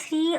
3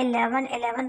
11-11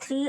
3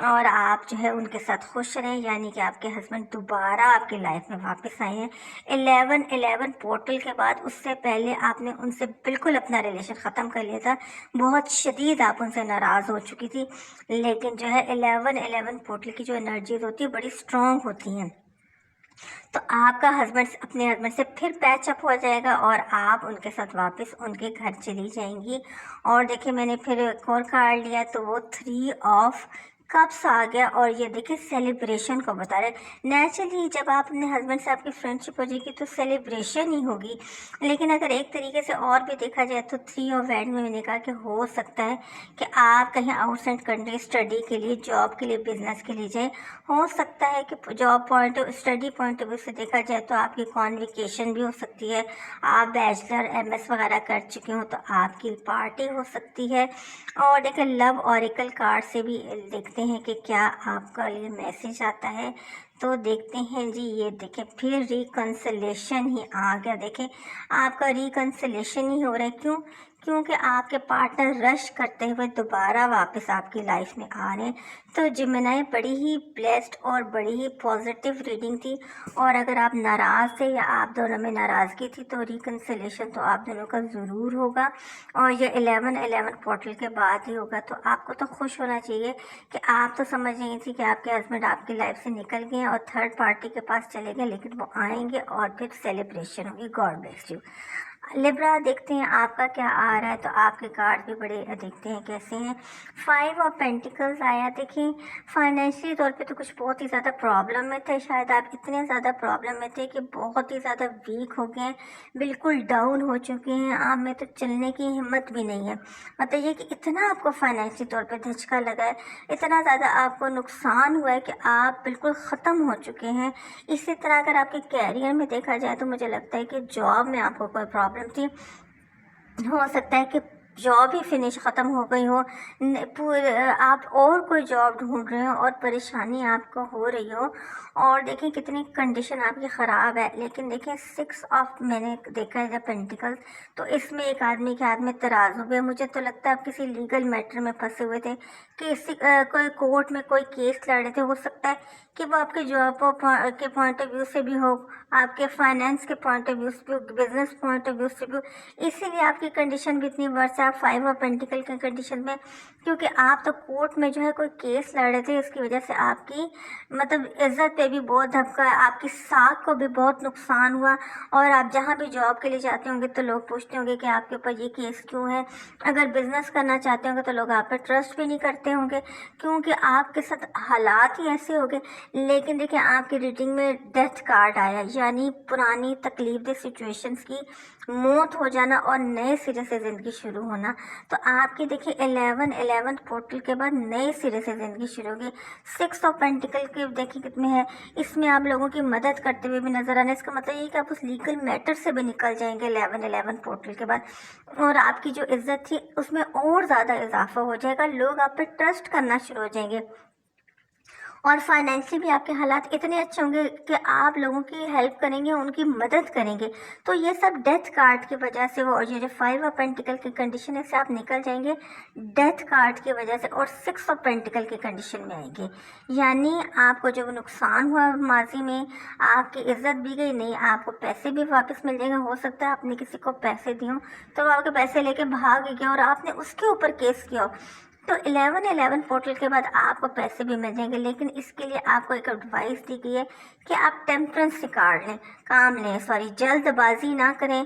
اور آپ جو ہے ان کے ساتھ خوش رہیں، یعنی کہ آپ کے ہسبینڈ دوبارہ آپ کی لائف میں واپس آئے ہیں 11/11 پورٹل کے بعد۔ اس سے پہلے آپ نے ان سے بالکل اپنا ریلیشن ختم کر لیا تھا، بہت شدید آپ ان سے ناراض ہو چکی تھی، لیکن جو ہے 11/11 پورٹل کی جو انرجیز ہوتی ہے بڑی اسٹرانگ ہوتی ہیں، تو آپ کا ہسبینڈ اپنے ہسبینڈ سے پھر پیچ اپ ہو جائے گا اور آپ ان کے ساتھ واپس ان کے گھر چلی جائیں گی۔ اور دیکھیں میں نے پھر ایک اور کارڈ لیا تو وہ 3 آف کپس آ گیا، اور یہ دیکھیں سیلیبریشن کو بتا رہے ہیں۔ نیچرلی جب آپ اپنے ہسبینڈ سے آپ کی فرینڈشپ ہو جائے گی تو سیلیبریشن ہی ہوگی، لیکن اگر ایک طریقے سے اور بھی دیکھا جائے تو 3 آف وینڈ میں نے کہا کہ ہو سکتا ہے کہ آپ کہیں آؤٹ سائڈ کنٹری اسٹڈی کے لیے، جاب کے لیے، بزنس کے لیے جائیں۔ ہو سکتا ہے کہ job point study point of view سے دیکھا جائے تو آپ کی کانویکیشن بھی ہو سکتی ہے، آپ بیچلر ایم ایس وغیرہ کر چکے ہوں تو آپ کی پارٹی ہو سکتی ہے۔ اور دیکھیں لو اوریکل کارڈ سے بھی دیکھتے ہیں کہ کیا آپ کا یہ میسج آتا ہے، تو دیکھتے ہیں جی یہ دیکھیں پھر ریکنسلیشن ہی آ گیا۔ دیکھیں آپ کا ریکنسلیشن ہی ہو رہا ہے، کیونکہ آپ کے پارٹنر رش کرتے ہوئے دوبارہ واپس آپ کی لائف میں آ رہے ہیں۔ تو جمنائی بڑی ہی بلیسڈ اور بڑی ہی پازیٹیو ریڈنگ تھی، اور اگر آپ ناراض تھے یا آپ دونوں میں ناراضگی تھی تو ریکنسلیشن تو آپ دونوں کا ضرور ہوگا، اور یہ 11/11 پورٹل کے بعد ہی ہوگا۔ تو آپ کو تو خوش ہونا چاہیے کہ آپ تو سمجھ رہی تھی کہ آپ کے ہسبینڈ آپ کی لائف سے نکل گئے اور تھرڈ پارٹی کے پاس چلے گئے، لیکن وہ آئیں گے اور پھر سیلیبریشن ہوگی۔ God bless you. لبرا دیکھتے ہیں آپ کا کیا آ رہا ہے، تو آپ کے کارڈ بھی بڑے دیکھتے ہیں کیسے ہیں۔ 5 آف پینٹیکلز آیا۔ دیکھیں فائنینشلی طور پہ تو کچھ بہت ہی زیادہ پرابلم میں تھے، شاید آپ اتنے زیادہ پرابلم میں تھے کہ بہت ہی زیادہ ویک ہو گئے ہیں، بالکل ڈاؤن ہو چکے ہیں، آپ میں تو چلنے کی ہمت بھی نہیں ہے۔ مطلب یہ کہ اتنا آپ کو فائنینشلی طور پہ دھچکا لگا ہے، اتنا زیادہ آپ کو نقصان ہوا ہے کہ آپ بالکل ختم ہو چکے ہیں۔ اسی طرح اگر آپ کے کیریئر میں دیکھا جائے تو مجھے لگتا ہے کہ جاب میں آپ کو کوئی پرابلم تھی، ہو سکتا ہے کہ جاب ہی فنش ختم ہو گئی ہو، آپ اور کوئی جاب ڈھونڈ رہے ہو اور پریشانی آپ کو ہو رہی ہو، اور دیکھیں کتنی کنڈیشن آپ کی خراب ہے۔ لیکن دیکھیں 6 آف میں نے دیکھا ہے پینٹیکل، تو اس میں ایک آدمی کے ہاتھ میں ترازو بھی ہے۔ مجھے تو لگتا ہے آپ کسی لیگل میٹر میں پھنسے ہوئے تھے، کوئی کورٹ میں کوئی کیس لڑ رہے تھے، ہو سکتا ہے کہ وہ آپ کے جاب کے پوائنٹ آف ویو سے بھی ہو، آپ کے فائنینس کے پوائنٹ آف ویو سے بھی ہو، بزنس پوائنٹ آف ویو سے بھی ہو، اسی لیے آپ کی کنڈیشن بھی اتنی ورس ہے۔ آپ 5 آف پینٹیکل کی کنڈیشن میں، کیونکہ آپ تو کورٹ میں جو ہے کوئی کیس لڑ رہے تھے، اس کی وجہ سے آپ کی مطلب عزت پہ بھی بہت دھکا ہے، آپ کی ساکھ کو بھی بہت نقصان ہوا، اور آپ جہاں بھی جاب کے لیے جاتے ہوں گے تو لوگ پوچھتے ہوں گے کہ آپ کے اوپر یہ کیس کیوں ہے، اگر بزنس کرنا چاہتے ہوں گے تو لوگ آپ پہ ٹرسٹ بھی نہیں کرتے ہوں گے، کیونکہ آپ کے ساتھ حالات ہی ایسے ہو گئے۔ لیکن دیکھیں آپ کی ریڈنگ میں ڈیتھ کارڈ آیا، یعنی پرانی تکلیف دہ سچویشنز کی موت ہو جانا اور نئے سرے سے زندگی شروع ہونا۔ تو آپ کی دیکھیں 11/11 پورٹل کے بعد نئے سرے سے زندگی شروع ہوگی۔ 6 آف پینٹیکل کے دیکھیں کتنے ہے، اس میں آپ لوگوں کی مدد کرتے ہوئے بھی نظر آنا، اس کا مطلب یہ کہ آپ اس لیگل میٹر سے بھی نکل جائیں گے 11/11 پورٹل کے بعد، اور آپ کی جو عزت تھی اس میں اور زیادہ اضافہ ہو جائے گا، لوگ آپ پہ ٹرسٹ کرنا شروع ہو جائیں گے، اور فائنینشلی بھی آپ کے حالات اتنے اچھے ہوں گے کہ آپ لوگوں کی ہیلپ کریں گے، ان کی مدد کریں گے۔ تو یہ سب ڈیتھ کارڈ کی وجہ سے وہ، اور یہ جو 5 آف پینٹیکل کی کنڈیشن ہے، سے آپ نکل جائیں گے ڈیتھ کارڈ کی وجہ سے، اور 6 آف پینٹیکل کی کنڈیشن میں آئیں گے، یعنی آپ کو جو نقصان ہوا ماضی میں، آپ کی عزت بھی گئی نہیں، آپ کو پیسے بھی واپس مل جائیں گے۔ ہو سکتا ہے آپ نے کسی کو پیسے دیے ہوں تو وہ آپ کے پیسے لے کے بھاگ گیا اور آپ نے اس کے اوپر کیس کیا ہو، تو 11/11 پورٹل کے بعد آپ کو پیسے بھی مل جائیں گے۔ لیکن اس کے لیے آپ کو ایک ایڈوائس دی گئی ہے کہ آپ ٹیمپرنس کارڈ لیں، جلد بازی نہ کریں،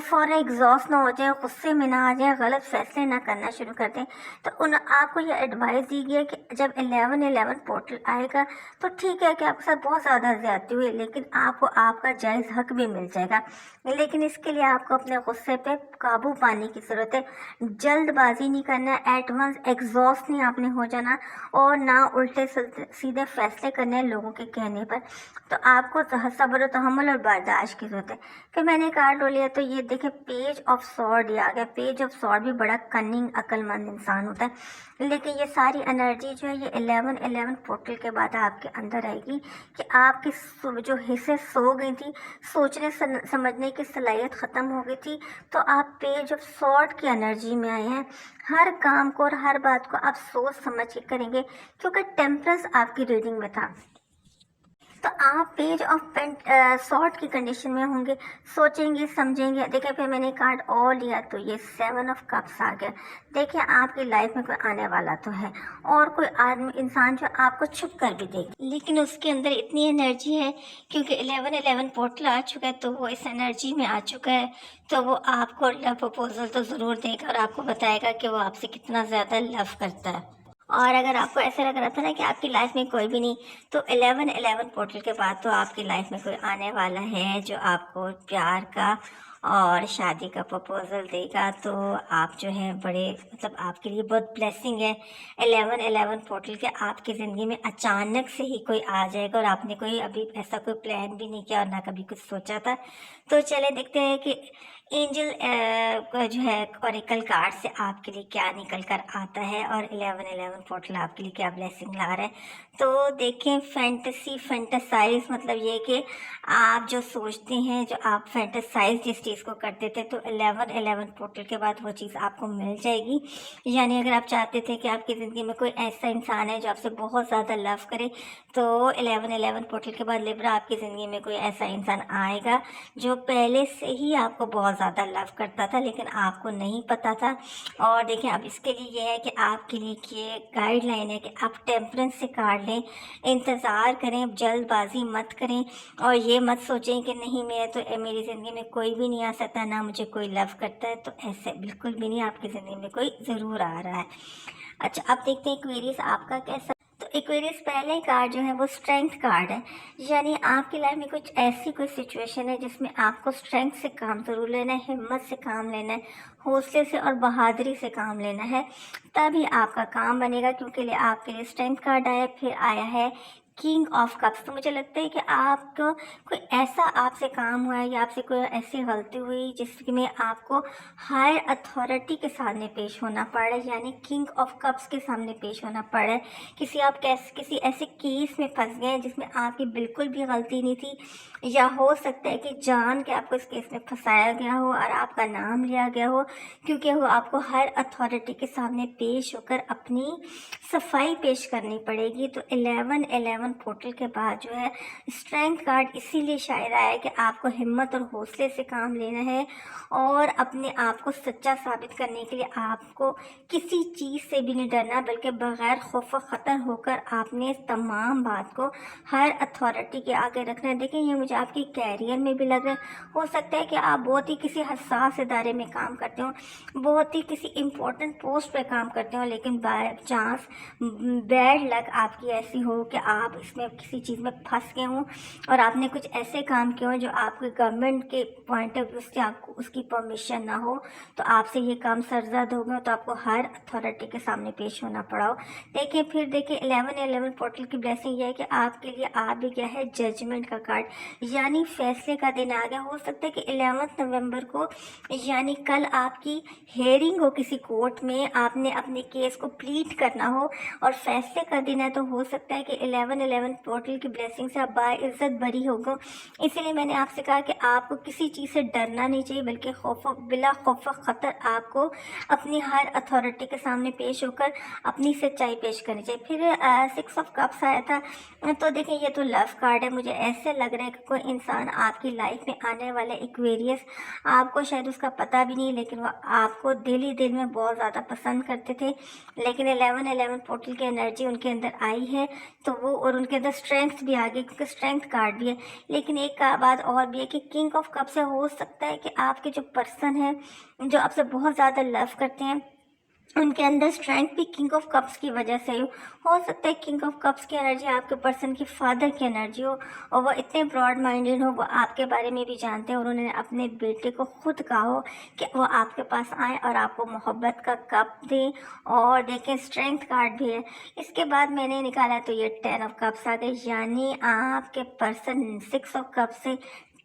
فوراً ایگزاسٹ نہ ہو جائیں، غصے میں نہ آ جائیں، غلط فیصلے نہ کرنا شروع کر دیں۔ تو آپ کو یہ ایڈوائس دی گئی ہے کہ جب 11/11 پورٹل آئے گا تو ٹھیک ہے کہ آپ کے ساتھ بہت زیادہ زیادتی ہوئی، لیکن آپ کو آپ کا جائز حق بھی مل جائے گا، لیکن اس کے لیے آپ کو اپنے غصے پہ قابو پانے کی ضرورت ہے۔ جلد بازی نہیں کرنا ہے، ایٹ ونس ایگزاسٹ نہیں آپ نے ہو جانا، اور نہ الٹے سیدھے فیصلے کرنے ہیں لوگوں کے کہنے پر۔ تو آپ کو صبر و تحمل اور برداشت کی ضرورت ہے۔ پھر میں نے کارڈ لو لیا تو یہ دیکھیں پیج آف سورڈ آ گیا۔ پیج آف سورڈ بھی بڑا کننگ عقل مند انسان ہوتا ہے، لیکن یہ ساری انرجی جو ہے یہ 11/11 پورٹل کے بعد آپ کے اندر آئے گی کہ آپ کی جو حصے سو گئی تھی، سوچنے سمجھنے کی صلاحیت ختم ہو گئی تھی، تو آپ پیج آف سورڈ کی انرجی میں آئے ہیں۔ ہر کام کو اور ہر ہر بات کو آپ سوچ سمجھ کے کریں گے، کیونکہ ٹیمپرنس آپ کی ریڈنگ میں تھا تو آپ پیج آف سارٹ کی کنڈیشن میں ہوں گے، سوچیں گے سمجھیں گے۔ دیکھیں پھر میں نے کارڈ اور لیا تو یہ 7 آف کپس آ گیا۔ دیکھیں آپ کی لائف میں کوئی آنے والا تو ہے، اور کوئی آدمی انسان جو آپ کو چھپ کر بھی دے گا، لیکن اس کے اندر اتنی انرجی ہے کیونکہ 11 پورٹل آ چکا ہے تو وہ اس انرجی میں آ چکا ہے، تو وہ آپ کو لو پرپوزل تو ضرور دے گا اور آپ کو بتائے گا کہ وہ آپ سے کتنا زیادہ لو کرتا ہے۔ اور اگر آپ کو ایسا لگ رہا تھا نا کہ آپ کی لائف میں کوئی بھی نہیں، تو 11 پورٹل کے بعد تو آپ کی لائف میں کوئی آنے والا ہے جو آپ کو پیار کا اور شادی کا پرپوزل دے گا، تو آپ جو ہے بڑے مطلب آپ کے لیے بہت بلیسنگ ہے 11 پورٹل کے آپ کی زندگی میں اچانک سے ہی کوئی آ جائے گا، اور آپ نے کوئی ابھی ایسا کوئی پلان بھی نہیں کیا اور نہ کبھی کچھ سوچا تھا۔ تو چلے دیکھتے ہیں کہ اینجل جو ہے اوریکل کارڈ سے آپ کے لیے کیا نکل کر آتا ہے، اور 11 پورٹل آپ کے لیے کیا بلیسنگ لا رہا ہے۔ تو دیکھیں فینٹسائز مطلب یہ کہ آپ جو سوچتے ہیں، جو آپ فینٹسائز جس چیز کو کرتے تھے، تو 11 پورٹل کے بعد وہ چیز آپ کو مل جائے گی۔ یعنی اگر آپ چاہتے تھے کہ آپ کی زندگی میں کوئی ایسا انسان ہے جو آپ سے بہت زیادہ لو کرے، تو 11 پورٹل کے بعد لیبرا آپ کی زندگی میں کوئی ایسا انسان آئے گا جو پہلے سے ہی آپ کو بہت زیادہ لو کرتا تھا لیکن آپ کو نہیں پتا تھا۔ اور دیکھیں اب اس کے لیے یہ ہے کہ آپ کے لیے یہ گائیڈ لائن ہے کہ آپ ٹیمپرنس سے کارڈ لیں، انتظار کریں، جلد بازی مت کریں، اور یہ مت سوچیں کہ نہیں میری زندگی میں کوئی بھی نہیں آ سکتا، نہ مجھے کوئی لو کرتا ہے، تو ایسے بالکل بھی نہیں، آپ کی زندگی میں کوئی ضرور آ رہا ہے۔ اچھا اب دیکھتے ہیں ایکویریس آپ کا کیسا۔ تو ایکویریس پہلے کارڈ جو ہے وہ اسٹرینتھ کارڈ ہے، یعنی آپ کی لائف میں کچھ ایسی کوئی سچویشن ہے جس میں آپ کو اسٹرینتھ سے کام ضرور لینا ہے، ہمت سے کام لینا ہے، حوصلے سے اور بہادری سے کام لینا ہے، تبھی آپ کا کام بنے گا، کیونکہ آپ کے لیے اسٹرینتھ کارڈ آیا، پھر آیا ہے کنگ آف کپس۔ تو مجھے لگتا ہے کہ آپ کو کوئی ایسا آپ سے کام ہوا ہے یا آپ سے کوئی ایسی غلطی ہوئی جس میں آپ کو ہائر اتھارٹی کے سامنے پیش ہونا پڑ رہا ہے، یعنی کنگ آف کپس کے سامنے پیش ہونا پڑ رہا ہے۔ آپ کسی ایسے کیس میں پھنس گئے ہیں جس میں آپ کی بالکل بھی غلطی نہیں تھی، یا ہو سکتا ہے کہ جان کے آپ کو اس کیس میں پھنسایا گیا ہو اور آپ کا نام لیا گیا ہو، کیونکہ وہ آپ کو ہر اتھارٹی کے سامنے پیش ہو کر اپنی صفائی پیش کرنی پڑے گی۔ تو 11 پورٹل کے بعد جو ہے اسٹرینتھ کارڈ اسی لیے شاید آیا ہے کہ آپ کو ہمت اور حوصلے سے کام لینا ہے، اور اپنے آپ کو سچا ثابت کرنے کے لیے آپ کو کسی چیز سے بھی نہیں ڈرنا، بلکہ بغیر خوف و خطر ہو کر آپ نے تمام بات کو ہر اتھارٹی کے آگے رکھنا ہے۔ دیکھیں یہ مجھے آپ کے کیریئر میں بھی لگ رہا ہے، ہو سکتا ہے کہ آپ بہت ہی کسی حساس ادارے میں کام کرتے ہوں، بہت ہی کسی امپورٹنٹ پوسٹ پہ کام کرتے ہوں، لیکن بائی چانس بیڈ لک آپ کی ایسی ہو کہ آپ اس میں کسی چیز میں پھنس گئے ہوں، اور آپ نے کچھ ایسے کام کیے ہوں جو آپ کے گورنمنٹ کے پوائنٹ آف ویو سے آپ کو اس کی پرمیشن نہ ہو، تو آپ سے یہ کام سرزد ہو گیا، تو آپ کو ہر اتھارٹی کے سامنے پیش ہونا پڑا ہو۔ دیکھیں پھر 11 پورٹل کی بلیسنگ یہ ہے کہ آپ کے لیے آ بھی گیا ہے ججمنٹ کا کارڈ، یعنی فیصلے کا دن آ گیا۔ ہو سکتا ہے کہ 11 نومبر کو یعنی کل آپ کی ہیئرنگ ہو کسی کورٹ میں، آپ نے اپنے کیس کو پلیٹ کرنا ہو اور فیصلے کا دن ہے، تو ہو سکتا ہے کہ 11 پورٹل کی بلیسنگ سے آپ باعزت بری ہو گئے۔ اسی لیے میں نے آپ سے کہا کہ آپ کو کسی چیز سے ڈرنا نہیں چاہیے، بلکہ بلا خوف و خطر آپ کو اپنی ہر اتھارٹی کے سامنے پیش ہو کر اپنی سچائی پیش کرنی چاہیے۔ پھر 6 آف کپس آیا تھا، تو دیکھیں یہ تو لو کارڈ ہے۔ مجھے ایسے لگ رہا ہے کہ کوئی انسان آپ کی لائف میں آنے والا ایکویریس، آپ کو شاید اس کا پتہ بھی نہیں، لیکن وہ آپ کو دل ہی دل میں بہت زیادہ پسند کرتے تھے، لیکن 11 پورٹل کی انرجی ان کے اندر آئی ہے تو وہ، اور ان کے اندر اسٹرینتھ بھی آ گئی کیونکہ اسٹرینتھ کارڈ بھی ہے۔ لیکن ایک بات اور بھی ہے کہ کنگ آف کپ سے ہو سکتا ہے کہ آپ کے جو پرسن ہیں جو آپ سے بہت زیادہ لو کرتے ہیں، ان کے اندر اسٹرینتھ بھی کنگ آف کپس کی وجہ سے ہو سکتا ہے کنگ آف کپس کی انرجی آپ کے پرسن کی فادر کی انرجی ہو، اور وہ اتنے براڈ مائنڈیڈ ہو، وہ آپ کے بارے میں بھی جانتے ہیں، اور انہوں نے اپنے بیٹے کو خود کہا ہو کہ وہ آپ کے پاس آئیں اور آپ کو محبت کا کپ دیں۔ اور دیکھیں اسٹرینتھ کارڈ بھی ہے۔ اس کے بعد میں نے نکالا تو یہ 10 آف کپس آ گئے، یعنی آپ کے پرسن 6 آف کپ سے